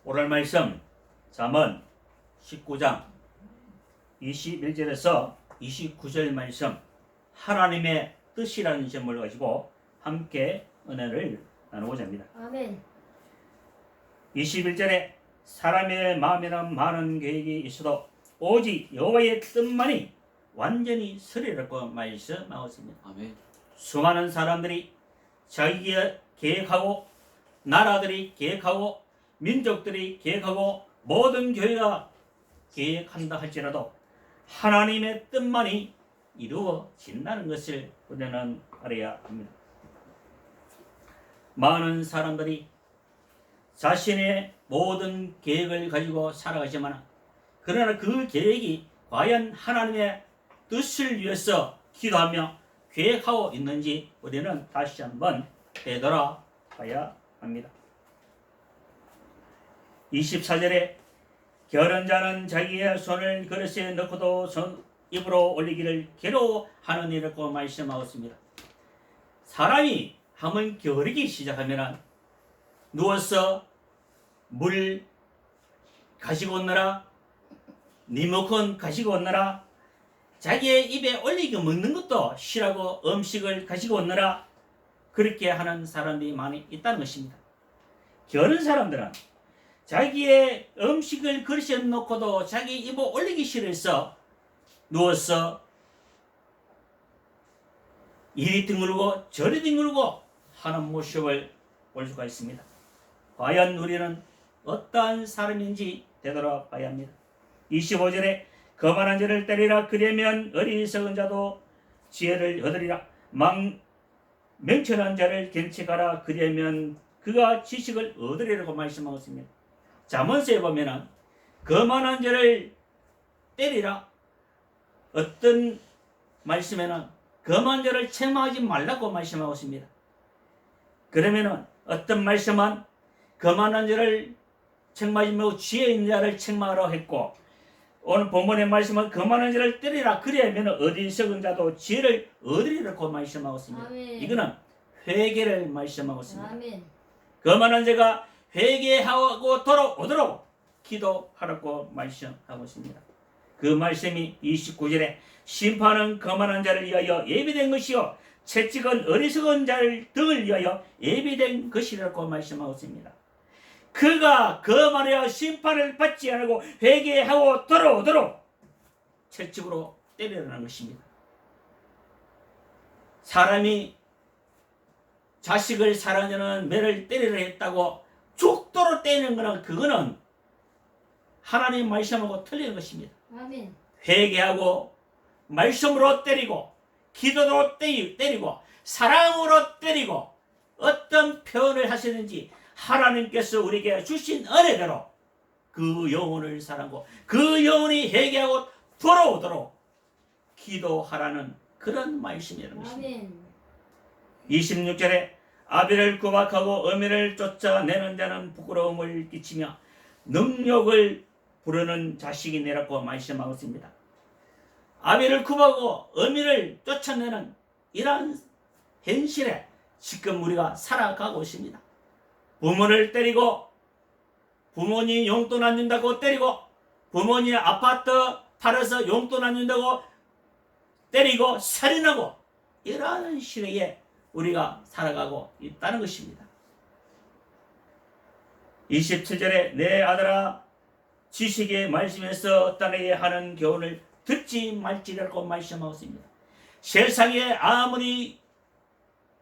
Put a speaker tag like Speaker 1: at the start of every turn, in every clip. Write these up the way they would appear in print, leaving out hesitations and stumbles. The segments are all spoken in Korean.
Speaker 1: 오늘 말씀 잠언 19장 21절에서 29절 말씀 하나님의 뜻이라는 제목을 가지고 함께 은혜를 나누고자 합니다.
Speaker 2: 아멘.
Speaker 1: 21절에 사람의 마음에는 많은 계획이 있어도 오직 여호와의 뜻만이 완전히 서리라고 말씀하고 있습니다.
Speaker 3: 아멘.
Speaker 1: 수많은 사람들이 자기가 계획하고 나라들이 계획하고 민족들이 계획하고 모든 교회가 계획한다 할지라도 하나님의 뜻만이 이루어진다는 것을 우리는 알아야 합니다. 많은 사람들이 자신의 모든 계획을 가지고 살아가지만 그러나 그 계획이 과연 하나님의 뜻을 위해서 기도하며 계획하고 있는지 우리는 다시 한번 되돌아봐야 합니다. 24절에 결혼자는 자기의 손을 그릇에 넣고도 입으로 올리기를 괴로워하는 이라고 말씀하고 있습니다. 사람이 한번 겨루기 시작하면 누워서 물 가지고 오느라 리모컨 가지고 오느라 자기의 입에 올리기 먹는 것도 싫어하고 음식을 가지고 오느라 그렇게 하는 사람들이 많이 있다는 것입니다. 결혼 사람들은 자기의 음식을 그릇에 놓고도 자기 입에 올리기 싫어서 누워서 이리 뒹굴고 저리 뒹굴고 하는 모습을 볼 수가 있습니다. 과연 우리는 어떠한 사람인지 되돌아봐야 합니다. 25절에 거만한 자를 때리라 그러면 어리석은 자도 지혜를 얻으리라 명철한 자를 견책하라 그러면 그가 지식을 얻으리라고 말씀하고 있습니다. 잠언서에 보면은 거만한 자를 때리라 어떤 말씀에는 거만한 자를 책망하지 말라고 말씀하고 있습니다. 그러면은 어떤 말씀은 거만한 자를 책망하지 말고 지혜 있는 자를 책망하라고 했고 오늘 본문의 말씀은 거만한 자를 때리라 그래야면 어리석은 자도 지혜를 얻으리라고 말씀하고 있습니다.
Speaker 2: 아멘.
Speaker 1: 이거는 회개를 말씀하고 있습니다.
Speaker 2: 아멘.
Speaker 1: 거만한 자가 회개하고 돌아오도록 기도하라고 말씀하고 있습니다. 그 말씀이 29절에 심판은 거만한 자를 위하여 예비된 것이요 채찍은 어리석은 자를 등을 위하여 예비된 것이라고 말씀하고 있습니다. 그가 거만하여 심판을 받지 않고 회개하고 돌아오도록 채찍으로 때리라는 것입니다. 사람이 자식을 사랑하는 매를 때리려 했다고 죽도록 때리는 거는 그거는 하나님 말씀하고 틀리는 것입니다.
Speaker 2: 아멘.
Speaker 1: 회개하고 말씀으로 때리고 기도로 때리고 사랑으로 때리고 어떤 표현을 하시는지 하나님께서 우리에게 주신 은혜대로 그 영혼을 사랑하고 그 영혼이 회개하고 돌아오도록 기도하라는 그런 말씀이라는 것입니다.
Speaker 2: 아멘.
Speaker 1: 26절에 아벨을 구박하고 어미를 쫓아내는 자는 부끄러움을 끼치며 능력을 부르는 자식이니라고 말씀하고 있습니다. 아벨을 구박하고 어미를 쫓아내는 이러한 현실에 지금 우리가 살아가고 있습니다. 부모를 때리고 부모님 용돈 안 준다고 때리고 부모님 아파트 팔아서 용돈 안 준다고 때리고 살인하고 이러한 시대에 우리가 살아가고 있다는 것입니다. 27절에 내 아들아 지식의 말씀에서 딸에게 하는 교훈을 듣지 말지라고 말씀하고 있습니다. 세상에 아무리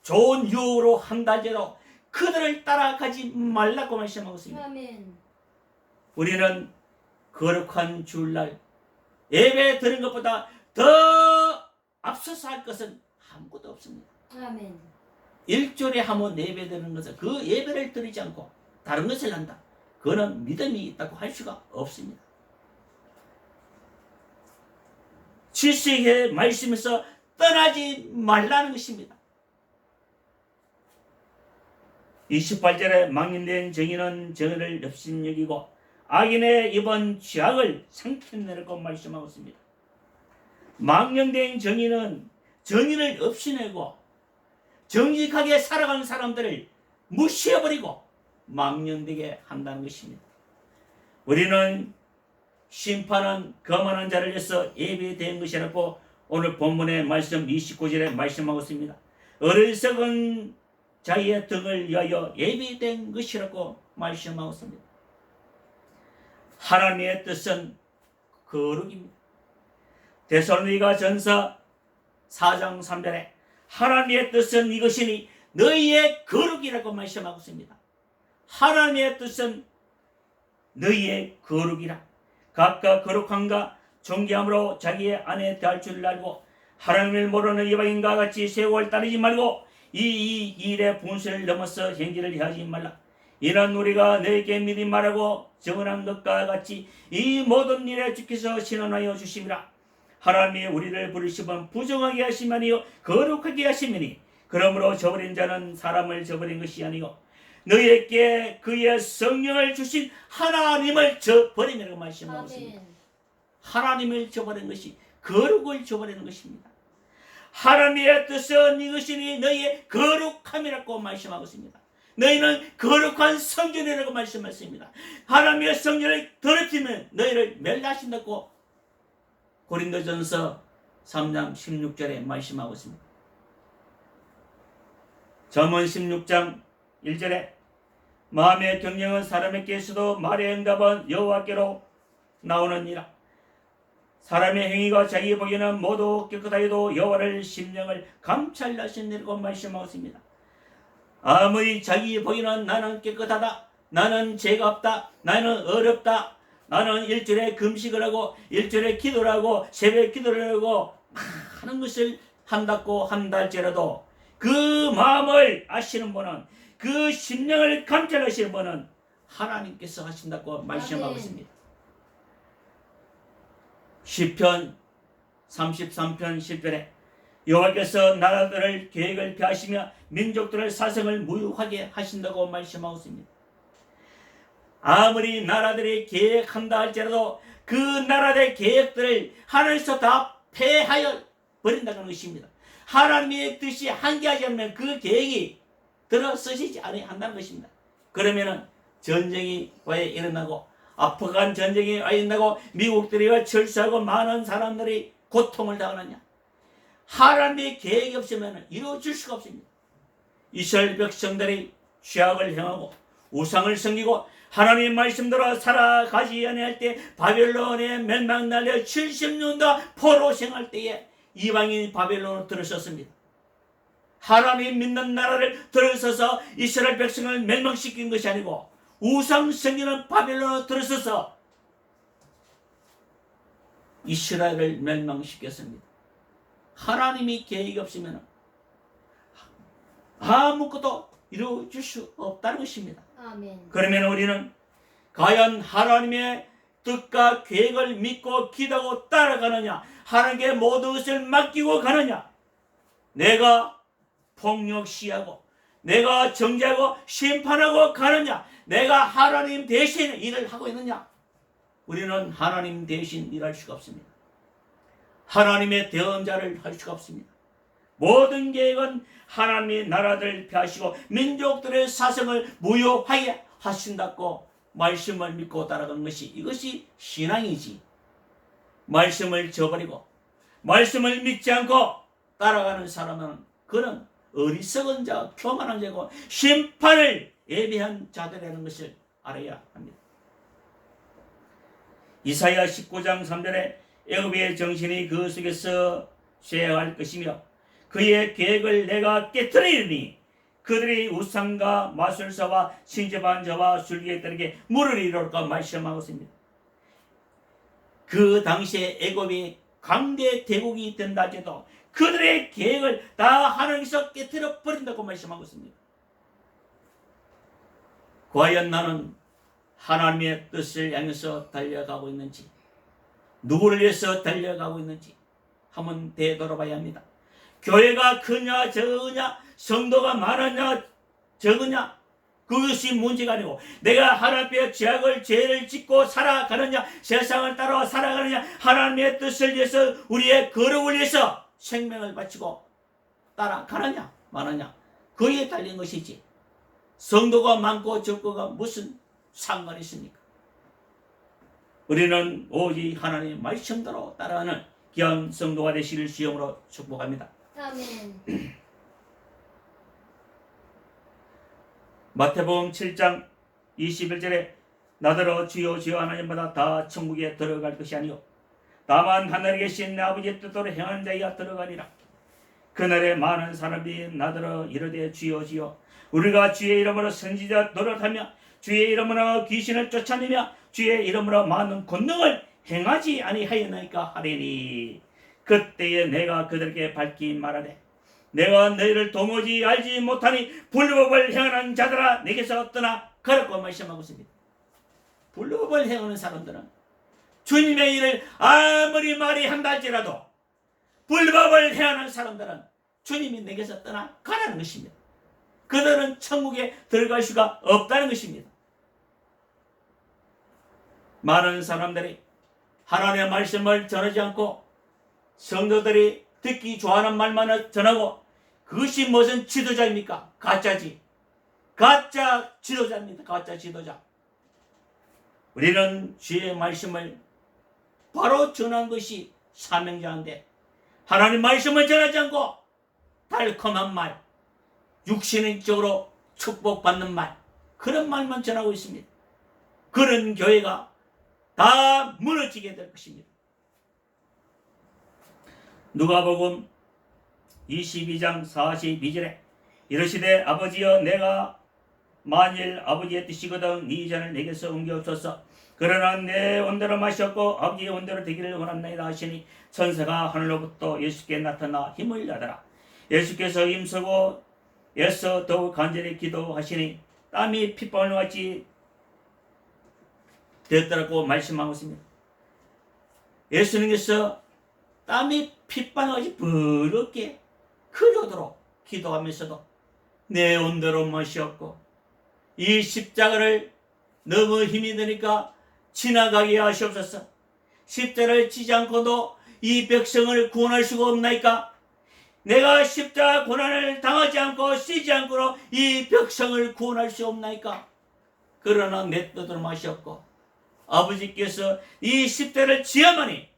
Speaker 1: 좋은 유혹으로 한다 할지라도 그들을 따라가지 말라고 말씀하고 있습니다.
Speaker 2: 아멘.
Speaker 1: 우리는 거룩한 주일날 예배 드리는 것보다 더 앞서서 할 것은 아무것도 없습니다.
Speaker 2: 아멘.
Speaker 1: 일주일에 한 번 예배 드리는 것은 그 예배를 드리지 않고 다른 것을 한다. 그거는 믿음이 있다고 할 수가 없습니다. 지식의 말씀에서 떠나지 말라는 것입니다. 28절에 망령된 정의는 정의를 업신여기고 악인의 이번 죄악을 상편내라고 말씀하고 있습니다. 망령된 정의는 정의를 없이내고 정직하게 살아가는 사람들을 무시해버리고 망령되게 한다는 것입니다. 우리는 심판은 거만한 자를 위해서 예비된 것이라고 오늘 본문의 말씀 29절에 말씀하고 있습니다. 어리석은 자의 등을 위하여 예비된 것이라고 말씀하고 있습니다. 하나님의 뜻은 거룩입니다. 데살로니가 전서 4장 3절에 하나님의 뜻은 이것이니 너희의 거룩이라고 말씀하고 있습니다. 하나님의 뜻은 너희의 거룩이라. 각각 거룩함과 존귀함으로 자기의 아내 대할 줄 알고 하나님을 모르는 이방인과 같이 세월 따르지 말고 이 일의 분수를 넘어서 행기를 하지 말라. 이는 우리가 너에게 미리 말하고 정언한 것과 같이 이 모든 일에 주께서 신원하여 주심이라. 하나님이 우리를 부르시면 부정하게 하심 아니요 거룩하게 하심이니 그러므로 저버린 자는 사람을 저버린 것이 아니고 너희에게 그의 성령을 주신 하나님을 저버리라고 말씀하고 있습니다. 하나님을 저버린 것이 거룩을 저버리는 것입니다. 하나님의 뜻은 이것이니 너희의 거룩함이라고 말씀하고 있습니다. 너희는 거룩한 성전이라고 말씀했습니다. 하나님의 성전을 더럽히면 너희를 멸하신다고 고린도전서 3장 16절에 말씀하고 있습니다. 잠언 16장 1절에 마음의 경영은 사람에게서도 말의 응답은 여호와께로 나오느니라. 사람의 행위가 자기 보기에는 모두 깨끗하여도 여호와를 심령을 감찰하시느라고 말씀하고 있습니다. 아무리 자기 보기에는 나는 깨끗하다, 나는 죄가 없다, 나는 어렵다, 나는 일주일에 금식을 하고 일주일에 기도를 하고 새벽 기도를 하고 많은 것을 한다고 한다 할지라도 그 마음을 아시는 분은, 그 심령을 감찰하시는 분은 하나님께서 하신다고 말씀하고 있습니다. 시편 33편 10절에 여호와께서 나라들을 계획을 폐하시며 민족들을 사성을 무효하게 하신다고 말씀하고 있습니다. 아무리 나라들이 계획한다 할지라도 그 나라의 계획들을 하나님께서 다 폐하여 버린다는 것입니다. 하나님의 뜻이 한계하지 않으면 그 계획이 들어서시지 않는다는 것입니다. 그러면은 전쟁이 왜 일어나고 아프간 전쟁이 왜 일어나고 미국들이 왜 철수하고 많은 사람들이 고통을 당하느냐? 하나님의 계획이 없으면 이루어질 수가 없습니다. 이스라엘 백성들이 죄악을 행하고 우상을 섬기고 하나님의 말씀대로 살아가지 아니할 때 바벨론의 멸망 날려 70년도 포로 생활 때에 이방인 바벨론으로 들어섰습니다. 하나님 믿는 나라를 들어서서 이스라엘 백성을 멸망시킨 것이 아니고 우상 섬기는 바벨론으로 들어서서 이스라엘을 멸망시켰습니다. 하나님이 계획이 없으면 아무것도 이루어질 수 없다는 것입니다.
Speaker 2: 아멘.
Speaker 1: 그러면 우리는 과연 하나님의 뜻과 계획을 믿고 기도하고 따라가느냐, 하나님께 모든 것을 맡기고 가느냐, 내가 폭력시하고 내가 정죄하고 심판하고 가느냐, 내가 하나님 대신 일을 하고 있느냐. 우리는 하나님 대신 일할 수가 없습니다. 하나님의 대언자를 할 수가 없습니다. 모든 계획은 하나님의 나라를 폐하시고 민족들의 사성을 무효하게 하신다고 말씀을 믿고 따라가는 것이, 이것이 신앙이지. 말씀을 저버리고 말씀을 믿지 않고 따라가는 사람은 그는 어리석은 자, 교만한 자고 심판을 예비한 자들이라는 것을 알아야 합니다. 이사야 19장 3절에 애굽의 정신이 그 속에서 쇠할 것이며 그의 계획을 내가 깨뜨리리니 그들이 우상과 마술사와 신접한 자와 술객들에게 물을 이룰까 말씀하고 있습니다. 그 당시에 애굽이 강대 대국이 된다 해도 그들의 계획을 다 하나님께서 깨뜨려 버린다고 말씀하고 있습니다. 과연 나는 하나님의 뜻을 향해서 달려가고 있는지, 누구를 위해서 달려가고 있는지 한번 되돌아봐야 합니다. 교회가 크냐 적으냐, 성도가 많으냐 적으냐, 그것이 문제가 아니고 내가 하나님 앞에 죄를 짓고 살아가느냐, 세상을 따라 살아가느냐, 하나님의 뜻을 위해서 우리의 거룩을 위해서 생명을 바치고 따라가느냐 마느냐, 그에 달린 것이지 성도가 많고 적고가 무슨 상관이 있습니까? 우리는 오직 하나님의 말씀대로 따라가는 귀한 성도가 되시길 주님으로 축복합니다.
Speaker 2: 아멘.
Speaker 1: 마태복음 7장 21절에 나더러 주여 주여 하나님마다 다 천국에 들어갈 것이 아니요 다만 하늘에 계신 내 아버지의 뜻대로 행하는 자가 들어가리라. 그날에 많은 사람들이 나더러 이르되 주여 주여 우리가 주의 이름으로 선지자 노릇하며 주의 이름으로 귀신을 쫓아내며 주의 이름으로 많은 권능을 행하지 아니하였나이까 하리니. 그때에 내가 그들에게 밝히 말하되 내가 너희를 도무지 알지 못하니 불법을 행하는 자들아 내게서 떠나 가라고 말씀하고 있습니다. 불법을 행하는 사람들은 주님의 일을 아무리 말이 한다 할지라도 불법을 행하는 사람들은 주님이 내게서 떠나 가라는 것입니다. 그들은 천국에 들어갈 수가 없다는 것입니다. 많은 사람들이 하나님의 말씀을 전하지 않고 성도들이 듣기 좋아하는 말만을 전하고 그것이 무슨 지도자입니까? 가짜지. 가짜 지도자입니다. 가짜 지도자. 우리는 주의 말씀을 바로 전한 것이 사명자인데 하나님 말씀을 전하지 않고 달콤한 말, 육신적으로 축복받는 말, 그런 말만 전하고 있습니다. 그런 교회가 다 무너지게 될 것입니다. 누가복음 22장 42절에 이르시되 아버지여 내가 만일 아버지의 뜻이거든 이 잔을 내게서 옮겨옵소서. 그러나 내 원대로 마셨고 아버지의 원대로 되기를 원합나이다 하시니 천사가 하늘로부터 예수께 나타나 힘을 받아라. 예수께서 힘쓰고 애써 더욱 간절히 기도하시니 땀이 핏방울 같이 되었더라고 말씀하고 있습니다. 예수님께서 땀이 핏방울같이 부럽게 흐르도록 기도하면서도 내 온대로 마시었고 이 십자가를 너무 힘이 드니까 지나가게 하시옵소서. 십자가를 지지 않고도 이 백성을 구원할 수가 없나이까? 내가 십자가 고난을 당하지 않고 쓰지 않고도 이 백성을 구원할 수 없나이까? 그러나 내 뜻으로 마시었고 아버지께서 이 십자가를 지어만이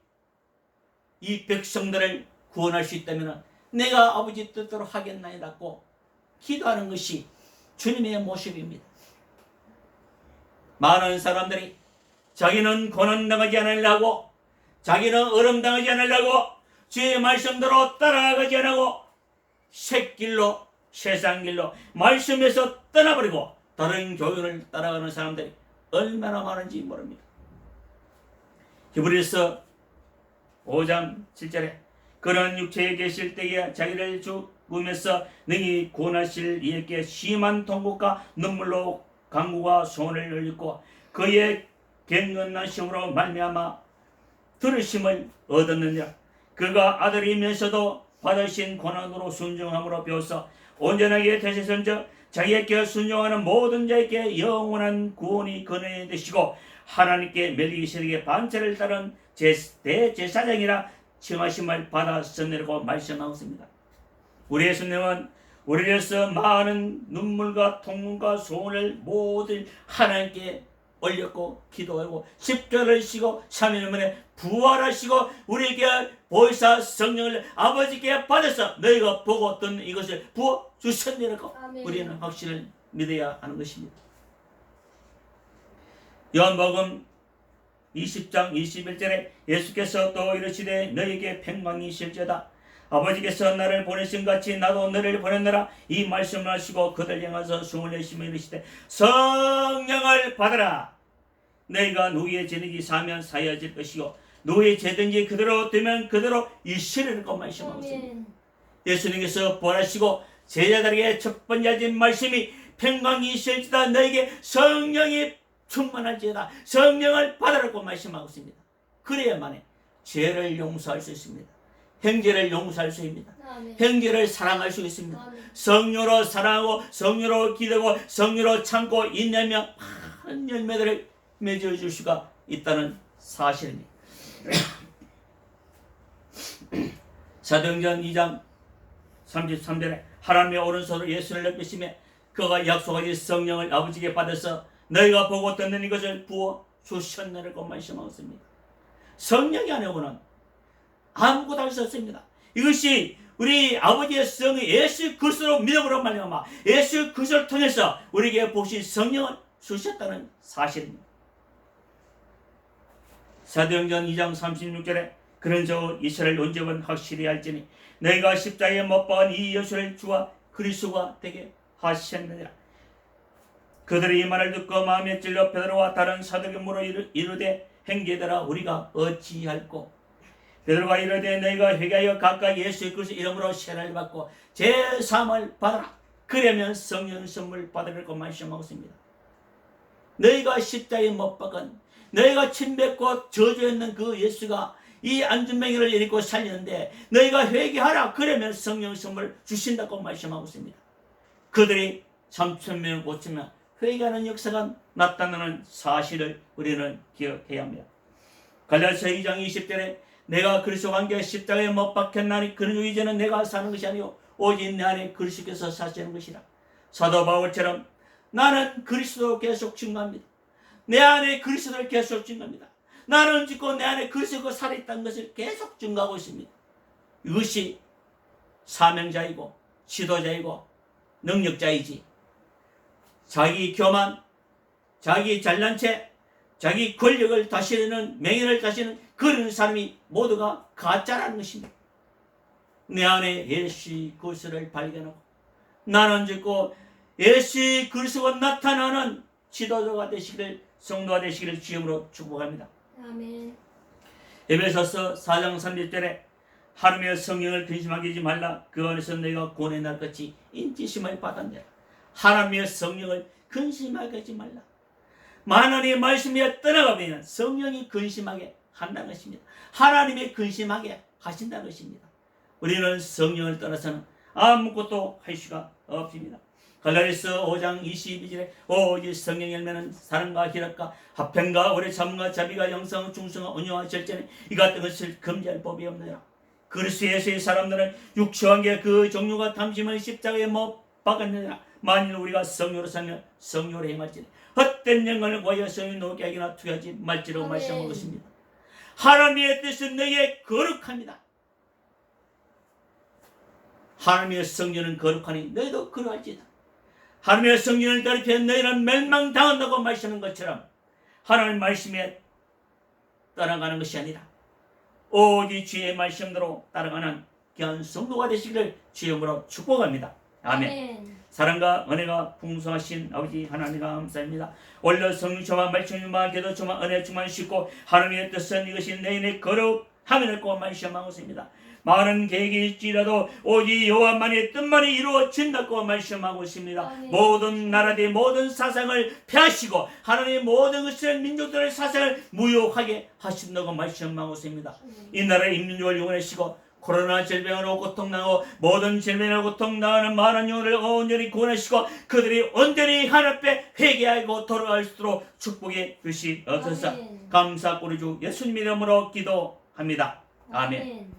Speaker 1: 이 백성들을 구원할 수 있다면 내가 아버지 뜻대로 하겠나이다고 기도하는 것이 주님의 모습입니다. 많은 사람들이 자기는 고난당하지 않으려고 자기는 어려움당하지 않으려고 주의 말씀대로 따라가지 않고 새길로 세상길로 말씀에서 떠나버리고 다른 교훈을 따라가는 사람들이 얼마나 많은지 모릅니다. 히브리서 5장 7절에 그는 육체에 계실 때에 자기를 죽으면서 능히 구원하실 이에게 심한 통곡과 눈물로 간구와 소원을 흘리고 그의 갱건난 시험으로 말미암아 들으심을 얻었느니라. 그가 아들이면서도 받으신 고난으로 순종함으로 배워서 온전하게 되셨은즉 자기에게 순종하는 모든 자에게 영원한 구원이 근원이 되시고 하나님께 멜기세덱의 반차를 따른 대제사장이라 칭하심을 받았으리라고 말씀하고 있습니다. 우리 예수님은 우리를 위해서 많은 눈물과 통문과 소원을 모두 하나님께 올렸고 기도하고 십자가를 지고 3일 만에 부활하시고 우리에게 보혜사 성령을 아버지께 받아서 너희가 보고 듣는 이것을 부어 주셨느라고 우리는 확신을 믿어야 하는 것입니다. 요한복음 20장 21절에 예수께서 또 이르시되 너희에게 평강이 있을지어다. 아버지께서 나를 보내신 같이 나도 너를 보냈노라. 이 말씀을 하시고 그들 향하서 숨을 내쉬며 이르시되 성령을 받아라. 너희가 누구의 죄든지 사면 사여질 것이요 누구의 죄든지 그대로 되면 그대로 있으리라고 말씀하고 있습니다. 예수님께서 부활하시고 제자들에게 첫 번째 하신 말씀이 평강이 있을지다. 너에게 성령이 충만할지어다. 성령을 받으라고 말씀하고 있습니다. 그래야만 죄를 용서할 수 있습니다. 형제를 용서할 수 있습니다. 형제를 사랑할 수 있습니다. 성령으로 사랑하고 성령으로 기도하고 성령으로 참고 인내하며 많은 열매들을 맺어줄 수가 있다는 사실입니다. 사도행전 2장 33절에 하나님의 오른손으로 예수를 높이시며 그가 약속하신 성령을 아버지께 받아서 너희가 보고 듣는 이것을 부어 주셨느라고 말씀하셨습니다. 성령이 아니고는 아무것도 할 수 없습니다. 이것이 우리 아버지의 성의 예수 그리스도로 믿음으로 말미암아 예수 그리스도를 통해서 우리에게 보신 성령을 주셨다는 사실입니다. 사도행전 2장 36절에 그런 저 이스라엘 온전은 확실히 알지니 너희가 십자가에 못 박은 이 예수를 주와 그리스도가 되게 하셨느니라. 그들이 이 말을 듣고 마음에 찔려 베드로와 다른 사도에게 물어 이르되 형제들아 우리가 어찌할꼬. 베드로가 이르되 너희가 회개하여 각각 예수 그리스도 이름으로 세례를 받고 제3을 받아라. 그러면 성령 선물 받으리라고 말씀하셨습니다. 너희가 십자가에 못 박은 너희가 침뱉고 저주했는 그 예수가 이 안전병이를 일으키고 살렸는데 너희가 회개하라. 그러면 성령 선물 주신다고 말씀하고 있습니다. 그들이 3,000명을 고치며 회개하는 역사가 나타나는 사실을 우리는 기억해야 합니다. 갈라디아서 2장 20절에 내가 그리스도와 함께 십자가에 못 박혔나니 그러므로 이제는 내가 사는 것이 아니요 오직 내 안에 그리스도께서 사시는 것이라. 사도 바울처럼 나는 그리스도 계속 증거합니다. 내 안에 그리스도를 계속 증거합니다. 나는 죽고 내 안에 그리스도가 살아있다는 것을 계속 증거하고 있습니다. 이것이 사명자이고 지도자이고 능력자이지 자기 교만, 자기 잘난 체, 자기 권력을 다스리는 명예를 다스리는 그런 사람이 모두가 가짜라는 것입니다. 내 안에 예수 그리스도를 발견하고 나는 죽고 예수 그리스도가 나타나는 지도자가 되시기를 성도가 되시기를 주님으로 축복합니다.
Speaker 2: 아멘.
Speaker 1: 에베소서 4장 30절에 하나님의 성령을 근심하게 하지 말라. 그 안에서 너희가 구원의 날같이 인지심을 받았느라. 하나님의 성령을 근심하게 하지 말라. 하나님의 말씀이 떠나가면 성령이 근심하게 한다는 것입니다. 하나님이 근심하게 하신다는 것입니다. 우리는 성령을 떠나서는 아무것도 할 수가 없습니다. 갈라디아서 5장 22절에 오직 성령의 열매는 사랑과 희락과 화평과 오래 참과 자비가 영성 중성과 온유와 절제는 이 같은 것을 금지할 법이 없느니라. 그리스도 예수의 사람들은 육체와 관계 그 종류가 탐심을 십자가에 못 박았느니라. 만일 우리가 성령으로 살면 성령으로 행할지니 헛된 영광을 구하여 성령의 노개하기나 투하지 말지로 말씀하고 있습니다. 하나님의 뜻은 너희의 거룩합니다. 하나님의 성령은 거룩하니 너희도 그러할지다. 하나님의 성령을 가리켜 너희는 멸망당한다고 말씀하는 것처럼 하나님의 말씀에 따라가는 것이 아니라 오직 주의 말씀대로 따라가는 귀한 성도가 되시기를 주님으로 축복합니다. 아멘. 사랑과 은혜가 풍성하신 아버지 하나님 감사합니다. 원래 성령 충만 말씀 충만 기도 충만 은혜 충만시고 하나님의 뜻은 이것이 너희의 거룩함을 꼭 말씀하고 있습니다. 많은 계획이 있지라도 오직 여호와만의 뜻만이 이루어진다고 말씀하고 있습니다.
Speaker 2: 아멘.
Speaker 1: 모든 나라들 모든 사상을 폐하시고 하나님의 모든 것을 민족들의 사상을 무효하게 하신다고 말씀하고 있습니다. 이 나라의 인민족을 영원하시고 코로나 질병으로 고통당하고 모든 질병으로 고통당하는 많은 영혼을 온전히 구원하시고 그들이 온전히 하나님 앞에 회개하고 돌아갈 수 있도록 축복해 주시옵소서. 감사 우리 주 예수님 이름으로 기도합니다. 아멘.